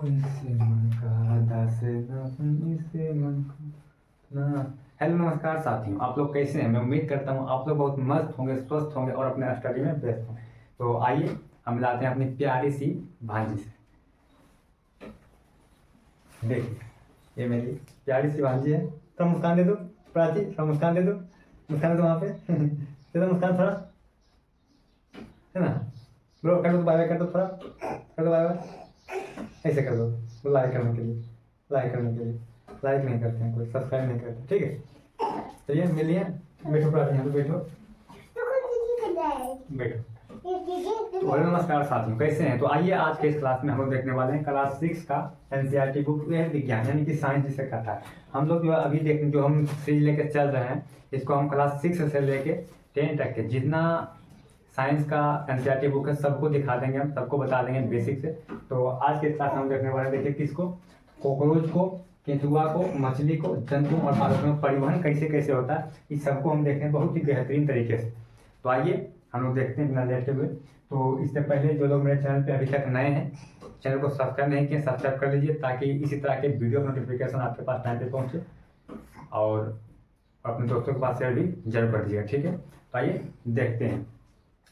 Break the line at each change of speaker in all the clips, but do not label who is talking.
इसे मन का दास न इसे मन का ना। हेलो नमस्कार साथियों, आप लोग कैसे हैं? मैं उम्मीद करता हूँ आप लोग बहुत मस्त होंगे, स्वस्थ होंगे और अपने स्टडी में व्यस्त होंगे। तो आइए हम मिलाते हैं अपनी प्यारी सी भांजी से। देखिए ये मेरी प्यारी सी भांजी है। तो मुस्कान दे दो प्राची, थोड़ा मुस्कान दे दो, मुस्कान दे दो वहाँ पे दे दो मुस्कान थोड़ा, है ना ब्रो? कर दो बाय बाय, कर दो थोड़ा, कर दो बाय बाय, ऐसे कर दो लाइक करने के लिए, लाइक करने के लिए। लाइक नहीं करते हैं कोई, सब्सक्राइब नहीं करते, ठीक है? चलिए मिलिए, बैठो प्राची, यहाँ पे बैठो बैठो। तो नमस्कार साथियों, कैसे हैं? तो आइए आज के इस क्लास में हम लोग देखने वाले हैं क्लास 6 का एनसीईआरटी बुक विज्ञान यानी कि साइंस जिसे कहता है। हम लोग जो अभी जो हम सीरीज लेके चल रहे हैं, इसको हम क्लास 6 से लेके 10 तक के जितना साइंस का एनसीईआरटी बुक है सबको दिखा देंगे, हम सबको बता देंगे बेसिक से। तो आज के क्लास में हम देखने वाले हैं, देखिए किसको, कॉकरोच को, केंचुआ को, मछली को, जंतु और पादपों में परिवहन कैसे कैसे होता है, इस सबको हम देखें बहुत ही बेहतरीन तरीके से। तो आइए हम लोग देखते हैं बिना लेट के हुए। तो इससे पहले जो लोग मेरे चैनल पे अभी तक नए हैं, चैनल को सब्सक्राइब नहीं किए, सब्सक्राइब कर लीजिए ताकि इसी तरह के वीडियो नोटिफिकेशन आपके पास टाइम पे पहुंचे, और अपने दोस्तों के पास शेयर भी जरूर कर दीजिएगा, ठीक है? तो आइए देखते हैं।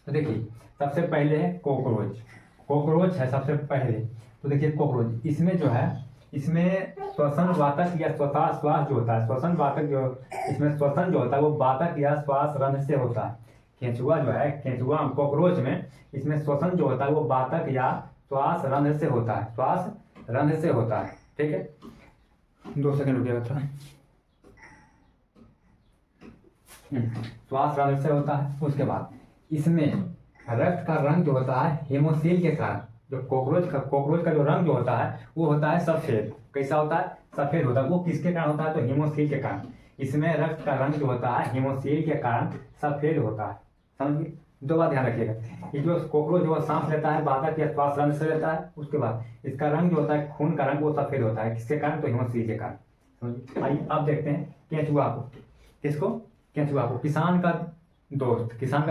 तो देखिए सबसे पहले है कॉकरोच। कॉकरोच है सबसे पहले। तो देखिए कॉकरोच, इसमें जो है, इसमें श्वसन वातक या श्वास जो होता है, श्वसन वातक जो, इसमें श्वसन जो होता है वो वातक या श्वास रंध्र से होता है। केंचुआ जो है, केंचुआ कॉकरोच में इसमें श्वसन जो होता है वो वातक या श्वास रंध्र से होता है, श्वास रंध्र से होता है, ठीक है? 2 सेकंड रुकिएगा थोड़ा। श्वास रंध्र से होता है। उसके बाद इसमें रक्त का रंग जो होता है हेमोसील के कारण, जो कॉकरोच का जो रंग जो होता है वो होता है सफेद। कैसा होता है? सफेद होता है। वो किसके कारण होता है? तो हेमोसील के कारण। इसमें रक्त का रंग जो होता है हेमोसील के कारण सफेद होता है। समझिए, 2 बात ध्यान रखिएगा। ये जो कॉकरोच जो सांस लेता है वातक या श्वास रंध्र से लेता है, उसके बाद इसका रंग जो होता है, खून का रंग, वो सफेद होता है। किसके कारण? तो हेमोसील के कारण। समझिए, आइए अब देखते हैं केंचुआ को। किसको? केंचुआ को। किसान का दोस्त, किसान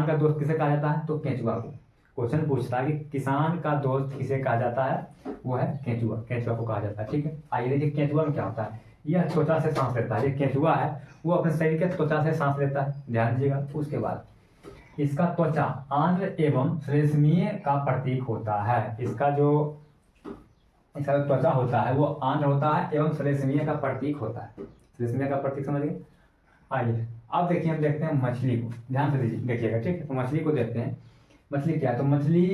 का दोस्त किसे कहा जाता है? तो केंचुआ को। क्वेश्चन पूछता है कि किसान का दोस्त किसे कहा जाता है? वो है केंचुआ, केंचुआ को कहा जाता है, ठीक है? आइए देखिए केंचुआ में क्या होता है। यह त्वचा से सांस लेता है। ये केंचुआ है वो अपने शरीर के त्वचा से सांस लेता है, ध्यान दीजिएगा। उसके बाद इसका त्वचा आंद्र एवं श्लेष्मीय का प्रतीक होता है। इसका इसका त्वचा होता है वो आंद्र होता है एवं श्लेष्मीय का प्रतीक होता है। श्लेष्मीय का प्रतीक समझिए। आइए अब देखिए हम देखते हैं मछली को, ध्यान से देखिएगा, ठीक है? तो मछली को देखते हैं। मछली क्या है? तो मछली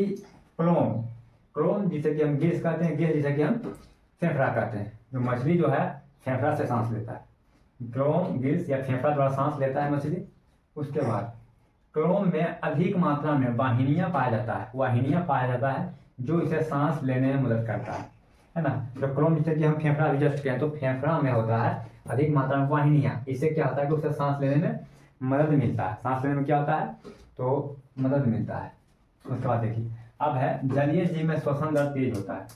क्लोम जिसे कि हम गैस कहते हैं, गैस जिसे कि हम फेफड़ा कहते हैं। जो मछली जो है फेफड़ा से सांस लेता है। क्लोम गिल्स या फेफड़ा द्वारा सांस लेता है मछली। उसके बाद क्लोम में अधिक मात्रा में वाहिनियां पाया जाता है, वाहिनियां पाया जाता है जो इसे सांस लेने में मदद करता है ना? जो क्लोम जिसे कि हम फेफड़ा अभी जस्ट किया, तो फेफड़ा में होता है अधिक मात्रा में वाहिनियां। इससे क्या होता है कि उसे सांस लेने में मदद मिलता है। सांस लेने में क्या होता है? तो मदद मिलता है। उसके बाद देखिए अब है जलीय जीव में श्वसन दर तेज होता है।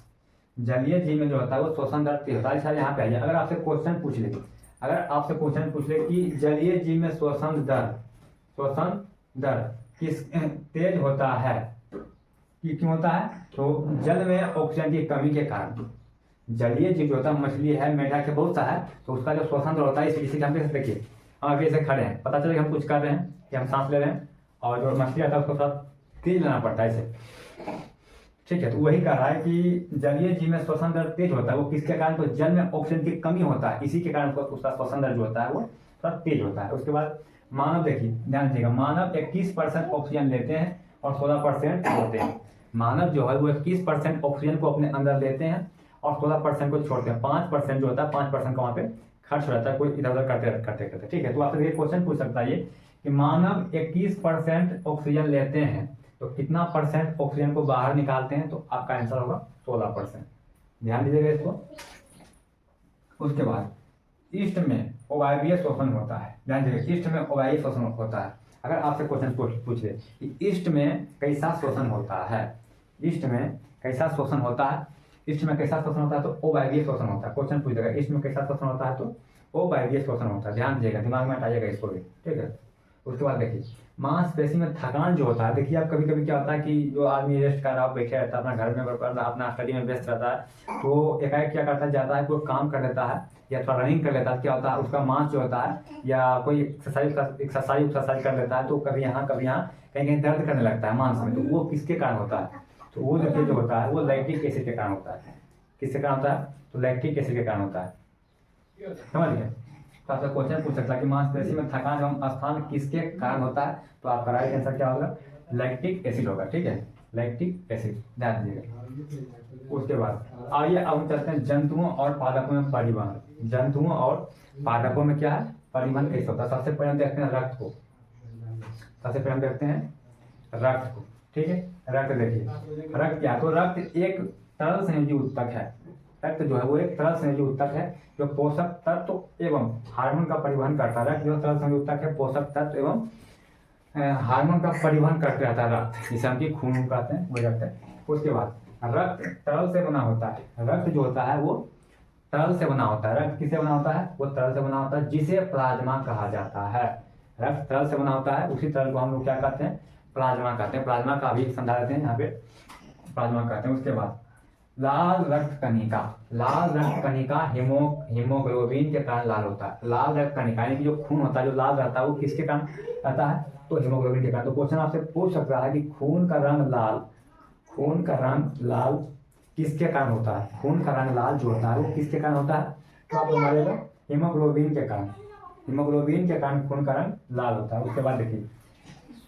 जलीय जीव में जो होता है वो श्वसन दर तेज होता है। अच्छा यहाँ पे आइए, अगर आपसे क्वेश्चन पूछ ले कि जलीय जीव में श्वसन दर किस तेज होता है, कि क्यों होता है? तो जल में ऑक्सीजन की कमी के कारण। जलीय जीव जो होता है, मछली है, मेढक है, बहुत सा है, तो उसका जो श्वसन दर होता है, इसी हम देखिए हम अभी ऐसे खड़े हैं, पता चले हम कुछ कर रहे हैं कि हम सांस ले रहे हैं, और जो मछली आता है उसको थोड़ा तेज लेना पड़ता है इसे, ठीक है? तो वही कह रहा है कि जलीय जीव में श्वसन दर तेज होता है। वो किसके कारण? तो जल में ऑक्सीजन की कमी होता है, इसी के कारण उसका श्वसन दर जो होता है वो थोड़ा तेज होता है। उसके बाद मानव, देखिए ध्यान दीजिएगा, मानव 21% ऑक्सीजन लेते हैं और 16% छोड़ते हैं। मानव जो है वो 21% ऑक्सीजन को अपने अंदर लेते हैं और 16% को छोड़ते हैं। 5% जो होता है, 5% का वहाँ पे खर्च हो जाता है, कोई इधर उधर करते, ठीक है? तो आपसे क्वेश्चन पूछ सकता है ये कि मानव 21% ऑक्सीजन लेते हैं तो कितना परसेंट ऑक्सीजन को बाहर निकालते हैं? तो आपका आंसर होगा 16%। ध्यान दीजिएगा इसको। उसके बाद ईस्ट में अवायवीय श्वसन होता है। ध्यान दीजिएगा, ईस्ट में अवायवीय श्वसन होता है। अगर आपसे क्वेश्चन पूछ ले कि ईस्ट में कैसा श्वसन होता है, ईस्ट में कैसा श्वसन होता है, ईस्ट में कैसा श्वसन होता है? तो अवायवीय श्वसन होता है। क्वेश्चन पूछ देगा ईस्ट में कैसा श्वसन होता है, तो अवायवीय श्वसन होता है। ध्यान दीजिएगा, दिमाग में हटाइएगा इसको भी, ठीक है? उसके बाद देखिए मांसपेशी में थकान जो होता है, देखिए आप कभी कभी क्या होता है कि जो आदमी रेस्ट कर रहा बैठे रहता है अपना घर में अपना स्टडी में व्यस्त रहता है, तो एकाएक क्या करता जाता है, कोई काम कर लेता है या थोड़ा रनिंग कर लेता है, क्या होता है उसका मांस जो होता है या कोई एक्सरसाइज कर लेता है, तो कभी यहाँ कहीं कहीं दर्द करने लगता है मांस में। तो वो किसके कारण होता है? तो वो देखिए जो होता है वो लैक्टिक एसिड के कारण होता है। किसके कारण होता है? तो लैक्टिक एसिड के कारण होता है। समझ गए? तो आपका क्वेश्चन पूछ सकता है कि मांसपेशी में थकान एवं स्थान किसके कारण होता है, तो आपका राइट आंसर क्या होगा? लैक्टिक एसिड होगा। ठीक है, लैक्टिक एसिड ध्यान दीजिएगा। उसके बाद आइए अब हम चलते हैं जंतुओं और पादपों में परिवहन। जंतुओं और पादपों में क्या है, परिवहन कैसे होता है? सबसे पहले हम देखते हैं रक्त को। सबसे पहले हम देखते हैं रक्त को। ठीक है, रक्त देखिए, रक्त क्या है? तो रक्त एक तरल संयोजी उत्तक है। रक्त जो है वो एक तरल संयोजी उत्तक है जो पोषक तत्व एवं हार्मोन का परिवहन करता है। रक्त जो तरल संयोजी उत्तक है, पोषक तत्व एवं हार्मोन का परिवहन करते रहता है रक्त, जिसे हम खून कहते हैं, वो रक्त है। उसके बाद रक्त तरल से बना होता है। रक्त जो होता है वो तरल से बना होता है। रक्त किससे बना होता है? वो तरल से बना होता है जिसे प्लाज्मा कहा जाता है। रक्त तरल से बना होता है, उसी तरल को हम लोग क्या कहते हैं? प्लाज्मा कहते हैं। प्लाज्मा का भी समझा देते हैं यहाँ पे, प्लाज्मा कहते हैं। उसके बाद लाल रक्त कणिका। लाल रक्त कणिका हीमोग्लोबिन के कारण लाल होता है। लाल रक्त कणिका यानी कि जो खून होता है जो लाल रहता है वो किसके कारण रहता है? तो हीमोग्लोबिन के कारण। तो क्वेश्चन आपसे पूछ सकता है कि खून का रंग लाल, खून का रंग लाल किसके कारण होता है? खून का रंग लाल जो होता है वो किसके कारण होता है? तो आप हमारे हीमोग्लोबिन के कारण। हीमोग्लोबिन के कारण खून का रंग लाल होता है। उसके बाद देखिए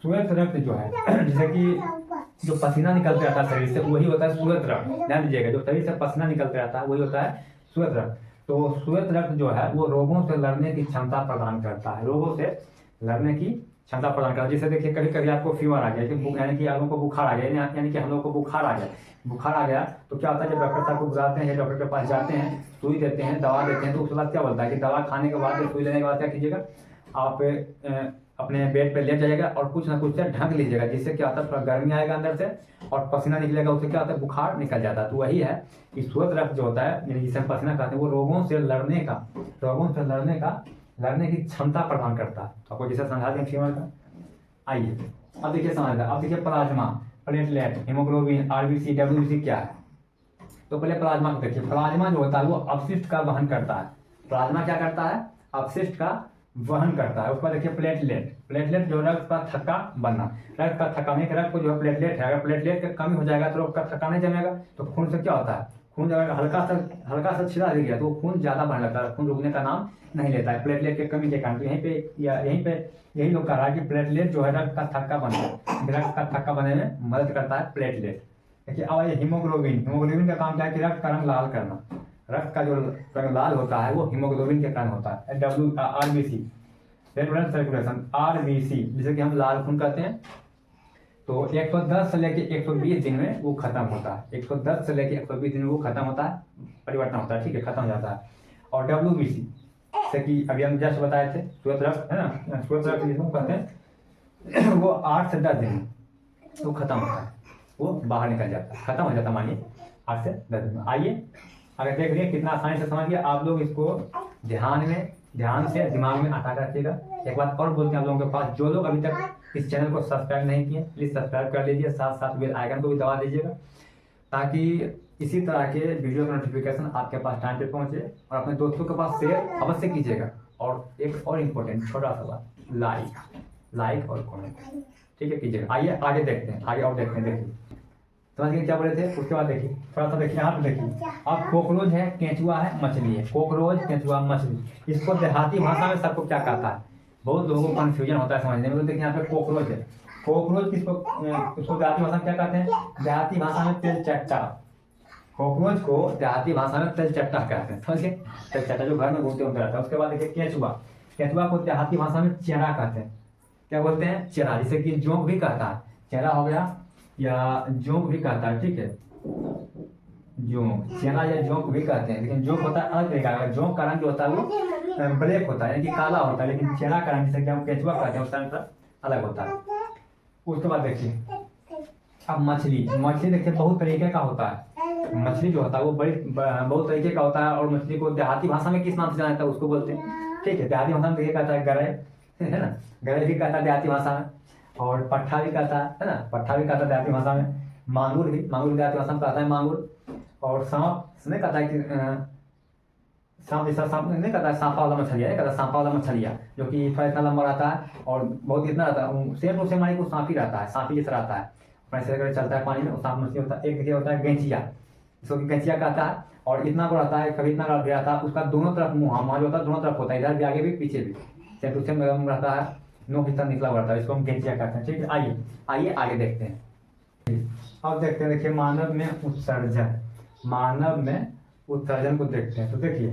श्वेत रक्त जो है जैसे कि जो पसीना निकलते रहता है शरीर से वही होता है श्वेत रक्त। ध्यान दीजिएगा, जो शरीर से पसीना निकलते रहता है वही होता है श्वेत रक्त। तो श्वेत रक्त जो है वो रोगों से लड़ने की क्षमता प्रदान करता है। रोगों से लड़ने की क्षमता प्रदान करता है। जैसे देखिए कभी कभी आपको फीवर आ गया, यानी कि आप लोगों को बुखार आ गया, यानी कि हम लोग को बुखार आ गया। बुखार आ गया तो क्या होता है, जब डॉक्टर साहब को बुलाते हैं, डॉक्टर के पास जाते हैं, सुई देते हैं, दवा देते हैं, तो उसके बाद क्या बोलता है कि दवा खाने के बाद, सुई लेने के बाद क्या कीजिएगा, आप अपने बेड पे लेट जाइएगा और कुछ ना कुछ से ढक लीजिएगा, जिससे क्या होता है थोड़ा गर्मी आएगा अंदर से और पसीना निकलेगा, उससे क्या होता है बुखार निकल जाता है। तो वही है कि श्वेत रक्त जो होता है, यानी जिसे हम पसीना कहते हैं, वो रोगों से लड़ने की क्षमता प्रदान करता है। तो आपको जैसे समझा दें फीवर का। आइए अब देखिए समझ, अब देखिए plasma, platelet, haemoglobin, RBC, WBC क्या है। तो पहले प्लाज्मा को देखिए। प्लाज्मा जो होता है वो अपशिष्ट का वहन करता है। प्लाज्मा क्या करता है? अपशिष्ट का वहन करता है। उसके बाद देखिए प्लेटलेट। प्लेटलेट जो रक्त का थक्का बनना, रक्त का थक्का, एक रक्त को जो है प्लेटलेट है, अगर प्लेटलेट की कमी हो जाएगा तो रक्त का थक्का नहीं जमेगा, तो खून से क्या होता है, खून अगर हल्का सा छिड़ा दे गया तो वो खून ज्यादा बढ़ने लगता है, खून रुकने का नाम नहीं लेता है प्लेटलेट की कमी के कारण। तो यहीं पे यही लोग कह रहा है कि प्लेटलेट जो है रक्त का थक्का बनता है, रक्त का थक्का बनने में मदद करता है प्लेटलेट। देखिए अब ये हीमोग्लोबिन। हीमोग्लोबिन का काम क्या है कि रक्त का रंग लाल करना। रक्त का जो रंग लाल होता है वो हीमोग्लोबिन के कारण होता है। RBC, red blood circulation, RBC, जैसे कि हम लाल खून कहते हैं, तो 110 से लेके 120 दिन में वो खत्म होता है। 110 से लेके 120 दिन में वो खत्म होता है, परिवर्तन होता है, ठीक है, खत्म हो जाता है। और डब्ल्यूबीसी, जैसे कि अभी हम जस्ट बताए थे श्वेत रक्त है ना, श्वेत रक्त जिसको कहते हैं वो 8 से 10 दिन में वो खत्म होता है, वो बाहर निकल जाता है, खत्म हो जाता है, मानिए 8 से 10 दिन में। आइए अगर देख रही कितना आसानी से समझ गया। आप लोग इसको ध्यान से दिमाग में अटा रखिएगा। एक बात और बोलते हैं आप लोगों के पास, जो लोग अभी तक इस चैनल को सब्सक्राइब नहीं किए प्लीज सब्सक्राइब कर लीजिए, साथ साथ बेल आइकन को भी दबा दीजिएगा, ताकि इसी तरह के वीडियो का नोटिफिकेशन आपके पास टाइम पे पहुंचे। और अपने दोस्तों के पास शेयर अवश्य कीजिएगा। और एक और इम्पोर्टेंट छोटा सा बात, लाइक और कमेंट, ठीक है, कीजिएगा। आइए आगे देखते हैं, आगे और देखते हैं। देखिए समझ गए क्या बोले थे। उसके बाद देखिए थोड़ा सा देखिए यहाँ पे देखिए, अब कॉकरोच है, केंचुआ है, मछली है। कॉकरोच, केंचुआ, मछली, इसको देहाती भाषा में सबको क्या कहता है, बहुत लोगों को कंफ्यूजन होता है समझने में। तो देखिए यहाँ पे कॉकरोच है, कॉकरोच किसको, उसको देहाती भाषा में क्या कहते हैं, देहाती भाषा में तेलचट्टा। कॉकरोच को देहाती भाषा में तेलचट्टा कहते हैं, समझ गए, तेलचट्टा जो घर में घूमते रहता है। उसके बाद देखिए केंचुआ, केंचुआ को देहाती भाषा में चेरा कहते हैं। क्या बोलते हैं, चेरा, जिसे कि जोंक भी कहता है, चेरा हो गया या जोंक भी कहता है, ठीक है, जोंक, चेरा या जोंक भी कहते हैं। लेकिन जोंक होता है अलग तरीका का, जोंक का रंग जो होता है वो ब्लैक होता है, यानी कि काला होता है, लेकिन चेरा का रंग जिसे कि हम केंचुआ कहते हैं उसका रंग अलग होता है। उसके बाद देखिए अब मछली देखिए बहुत तरीके का होता है। मछली जो होता है वो बहुत तरीके का होता है। और मछली को देहाती भाषा में किस नाम से जाना जाता है उसको बोलते हैं, ठीक है, देहाती भाषा में देखिए कहता है गरई, है ना, गरई भी कहता है देहाती भाषा में। और पट्ठा भी कहता है ना, पट्ठा भी कहता है देहाती भाषा में। मांगुर देहाती भाषा में कहता है मांगुर। और सांप नहीं कहता है कि सांप जैसा सांप नहीं कहता है, सांपा वाला मछलिया नहीं कहता, सांपा वाला मछलिया जो कि थोड़ा इतना लंबा रहता है और बहुत इतना रहता है, सेम टू सेम हमारी को सांप ही रहता है, सांप ही जैसा रहता है, ऐसे करके चलता है पानी में, सांप मछली होता है। एक देखिए होता है गैंचिया, जिसको कि गैंचिया कहता है, और इतना को रहता है, कभी इतना रहता है, उसका दोनों तरफ मुँह जो होता है दोनों तरफ होता है, इधर भी आगे भी पीछे भी, सेम टू सेम रहता है, नोक इतना निकला हुआ रहता है, इसको हम गैंचिया कहते हैं। ठीक है, आइए आगे देखते हैं। अब देखते हैं, देखिए मानव में उत्सर्जन, मानव में उत्सर्जन को देखते हैं। तो देखिए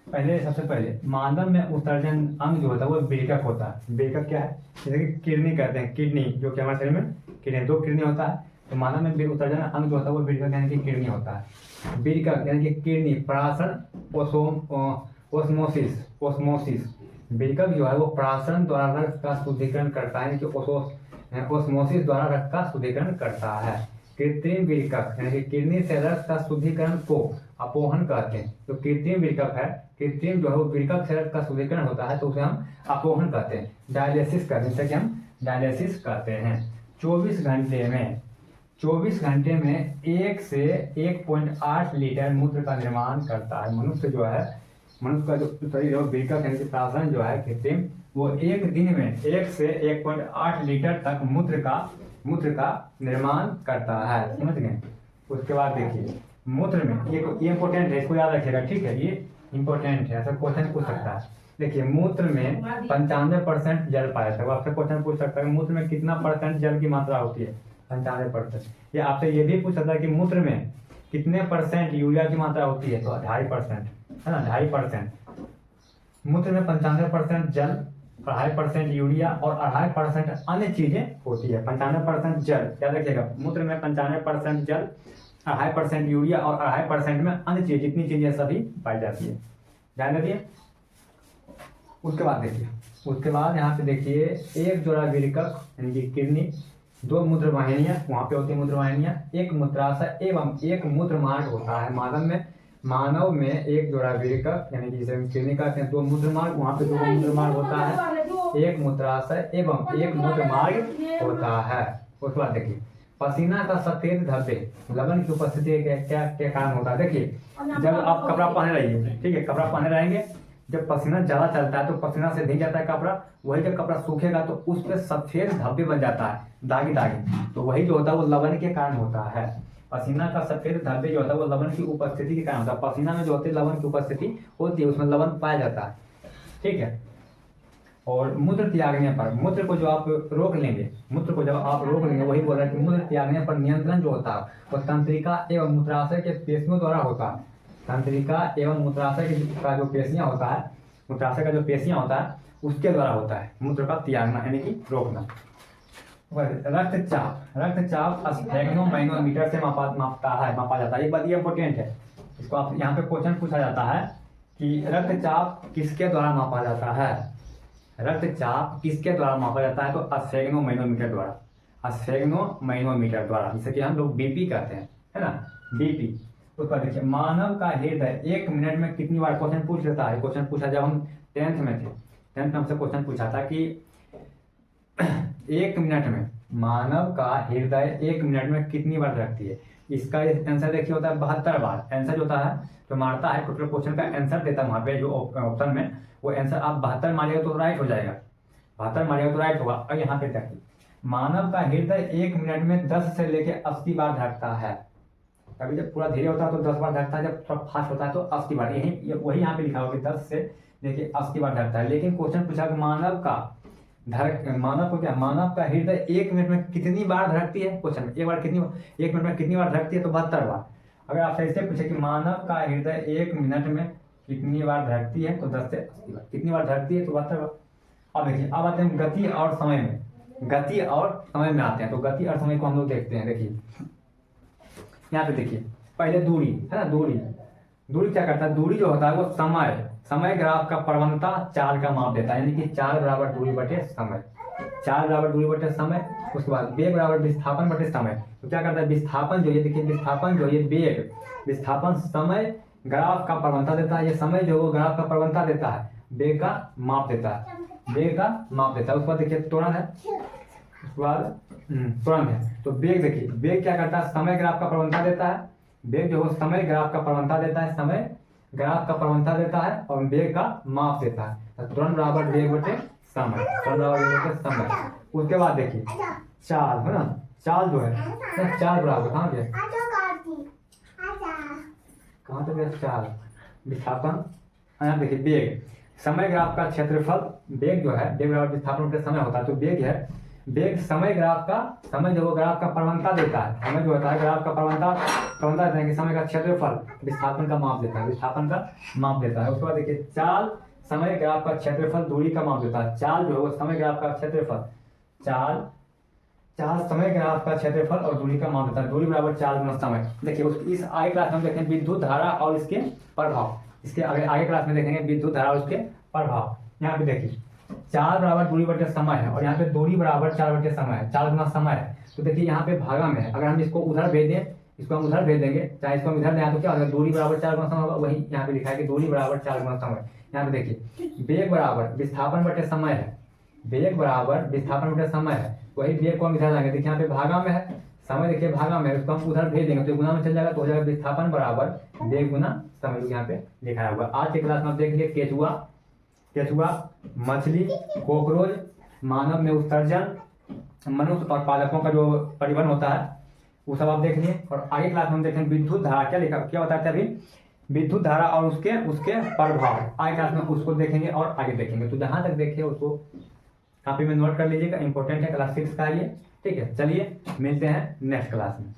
पहले, सबसे पहले मानव में उत्सर्जन अंग जो होता है वो बीरकक होता है। बीरकक क्या है? जैसे कि किडनी कहते हैं, किडनी जो कि हमारे शरीर में किडनी, 2 किडनी होता है, तो मानव में उत्सर्जन अंग जो होता है वो बीरकक यानी कि किडनी होता है। बीरकक यानी कि किडनी, प्राशन, ओस्मोसिस। बीरकक जो है वो प्राशन द्वारा रक्त का शुद्धिकरण करता है, ओस्मोसिस द्वारा रक्त का शुद्धिकरण करता है। कृत्रिम बीरकक यानी कि किडनी से रक्त का शुद्धिकरण को अपोहन कहते हैं। तो कृत्रिम बीरकक है, कृत्रिम जो है वो बीरकक से रक्त का शुद्धिकरण होता है, तो उसे हम अपोहन कहते हैं, डायलिसिस कहते हैं, जैसे कि हम डायलिसिस कहते हैं। 24 घंटे में 1 से 1.8 लीटर मूत्र का निर्माण करता है। मनुष्य का जो शरीर है बीरकक यानी कि प्राशन जो है कृत्रिम, वो एक दिन में 1 से 1.8 लीटर तक मूत्र का निर्माण करता है, समझ गए। उसके बाद देखिए मूत्र में ये इंपॉर्टेंट है, इसको याद रखिएगा, ठीक है, ये इंपॉर्टेंट है, ऐसा क्वेश्चन पूछ सकता है। देखिए मूत्र में 95% जल पाया जाता है, वो आपसे क्वेश्चन पूछ सकता है मूत्र में कितना परसेंट जल की मात्रा होती है, 95%। या आपसे ये भी पूछ सकता है कि मूत्र में कितने % यूरिया की मात्रा होती है, तो 2.5% है ना, 2.5%। मूत्र में 95% जल, 2.5% यूरिया और 2.5% अन्य चीजें होती है। 95% जल, याद रखिएगा, मूत्र में 95% जल, 2.5% यूरिया और 2.5% में अन्य चीज, जितनी चीजें सभी पाई जाती है, ध्यान रखिए। उसके बाद देखिए, उसके बाद यहाँ पे देखिए एक जोड़ा बीरकक यानी कि किडनी, 2 मूत्र वाहिनियां, वहां पे होती है मूत्र वाहिनियां, एक मूत्राशय एवं एक मूत्र मार्ग होता है। मानव में एक जोड़ा बीरकक यानी कि जिसे हम किडनी कहते हैं, 2 मूत्र मार्ग, वहां पे 2 मूत्र मार्ग होता है, एक मूत्राशय एवं एक मूत्र मार्ग होता है। उसके बाद देखिए पसीना का सफेद धब्बे लवण की उपस्थिति क्या के कारण होता है। देखिए जब आप कपड़ा पहने रहिए, ठीक है, कपड़ा पहने रहेंगे, जब पसीना ज्यादा चलता है तो पसीना से भीग जाता है कपड़ा, वही जब कपड़ा सूखेगा तो उस पर सफेद धब्बे बन जाता है, दागी, तो वही जो होता है वो लवण के कारण होता है। पसीना का सफेद धब्बे जो होता है वो लवण की उपस्थिति के कारण होता है। पसीना में जो होती है लवण की उपस्थिति होती है, उसमें लवण पाया जाता है, ठीक है। और मूत्र त्यागने पर, मूत्र को जो आप रोक लेंगे, मूत्र को जब आप रोक लेंगे, वही बोल रहा है कि मूत्र त्यागने पर नियंत्रण जो होता है वो तंत्रिका एवं मूत्राशय के पेशियों द्वारा होता है। तंत्रिका एवं मूत्राशय का जो पेशियां होता है, मूत्राशय का जो पेशियां होता है उसके द्वारा होता है मूत्र का त्यागना यानी कि रोकना। रक्तचाप स्फेग्नोमैनोमीटर से मापा जाता है। एक बात ये इंपॉर्टेंट है, इसको आप यहाँ पे क्वेश्चन पूछा जाता है कि रक्तचाप किसके द्वारा मापा जाता है, रक्तचाप किसके द्वारा मापा जाता है, तो स्फेग्नोमैनोमीटर द्वारा, जिसे कि हम लोग बीपी कहते हैं, है ना, बीपी। उसके बाद देखिए मानव का हृदय 1 मिनट में कितनी बार, क्वेश्चन पूछ लेता है, क्वेश्चन पूछा जब हम 10th में थे, 10th में हमसे क्वेश्चन पूछा था कि 1 मिनट में मानव का हृदय 1 मिनट में कितनी बार धड़कती है। इसका आंसर देखिए होता है 72 बार। आंसर जो होता है जो मारता है टोटल क्वेश्चन का आंसर देता है वहाँ पे जो ऑप्शन में, वो आंसर आप 72 मारिएगा तो राइट हो जाएगा, 72 मारिएगा तो राइट होगा। और यहाँ पे देखिए मानव का हृदय 1 मिनट में 10 से लेके 80 बार धड़कता है। कभी जब पूरा धीरे होता है तो 10 बार धड़कता है, जब थोड़ा फास्ट होता है तो 80 बार, यही वही यहाँ पे लिखा होगा कि 10 से लेके 80 बार धड़कता है। लेकिन क्वेश्चन पूछा कि मानव का हृदय 1 मिनट में कितनी बार धड़कती है, क्वेश्चन एक मिनट में कितनी बार धड़कती है, तो 72 बार। अगर आप ऐसे पूछे कि मानव का हृदय 1 मिनट में कितनी बार धड़कती है, तो 10 से 80 बार, कितनी बार धड़कती है, तो 72 बार। अब देखिए अब आते हैं गति और समय में आते हैं। तो गति और समय को हम लोग देखते हैं। देखिए यहाँ पे देखिए पहले दूरी है ना, दूरी क्या करता है, दूरी जो होता है वो समय ग्राफ का प्रवणता 4 का माप देता है, यानी कि 4 बराबर दूरी बटे समय, 4 बराबर दूरी बटे समय। उसके बाद वेग बराबर विस्थापन बटे समय। तो क्या करता है विस्थापन जो ये देखिए, विस्थापन समय ग्राफ का प्रवणता देता है, ये समय जो वो ग्राफ का प्रवणता देता है, वेग का माप देता है। उसके बाद देखिए त्वरण है, उसके बाद तुरंत है। तो वेग देखिए, वेग क्या करता है, समय ग्राफ का प्रवणता देता है। वेग जो है समय ग्राफ का प्रवणता देता है, समय ग्राफ का प्रवणता देता है और वेग का माप देता है। तो तुरंत बराबर वेग बटे समय, तुरंत बराबर वेग बटे समय। उसके बाद देखिए चाल है ना, चाल जो है चाल बराबर कहाँ गया, कहाँ तक गया चाल, विस्थापन। यहाँ देखिए वेग, समय ग्राफ का क्षेत्रफल, वेग जो है वेग बराबर विस्थापन बटे समय होता है। तो वेग है, वेग समय ग्राफ का, समय जो ग्राफ का प्रवणता देता है, समय जो होता है ग्राफ का प्रवणता देता है कि समय का क्षेत्रफल विस्थापन का माप देता है, विस्थापन का माप देता है। उसके बाद देखिए चाल समय ग्राफ का क्षेत्रफल दूरी का माप देता है। चाल जो है वो समय ग्राफ का क्षेत्रफल, चाल समय ग्राफ का क्षेत्रफल और दूरी का माप देता है। दूरी बराबर चाल गुना समय। देखिए इस आगे क्लास में देखेंगे विद्युत धारा और इसके प्रभाव, इसके आगे क्लास में देखेंगे विद्युत धारा और उसके प्रभाव। यहाँ पे देखिए चाल बराबर दूरी बटे समय है और यहाँ पे दूरी बराबर चाल बटे समय है, चाल गुना समय है। तो देखिए यहाँ पे भागा में है, अगर हम इसको उधर भेज दें, इसको हम उधर भेज देंगे, चाहे इसको हम इधर दें तो क्या होगा, दूरी बराबर चाल गुना समय होगा। वही यहाँ पे लिखा है कि दूरी बराबर चाल गुना समय। यहाँ पे देखिए वेग बराबर विस्थापन बटे समय है, वेग बराबर विस्थापन बटे समय है। वही वेग को हम इधर लाएंगे, देखिए यहाँ पे भागा में है, समय देखिए भागा में है, उसको हम उधर भेज देंगे तो गुना में चल जाएगा, तो हो जाएगा विस्थापन बराबर वेग गुना समय। यहाँ पे लिखाया हुआ। आज के क्लास में देख लिए केचुआ, मछली, कॉकरोच, मानव में उत्सर्जन, मनुष्य और पादपों का जो परिवहन होता है वो सब आप देख लिए। और आगे क्लास में हम देखेंगे विद्युत धारा क्या बताते हैं अभी, विद्युत धारा और उसके प्रभाव। आगे क्लास में उसको देखेंगे और आगे देखेंगे। तो जहां तक देखे उसको कॉपी में नोट कर लीजिएगा, इंपॉर्टेंट है, क्लास 6 का ये। ठीक है, चलिए मिलते हैं नेक्स्ट क्लास में।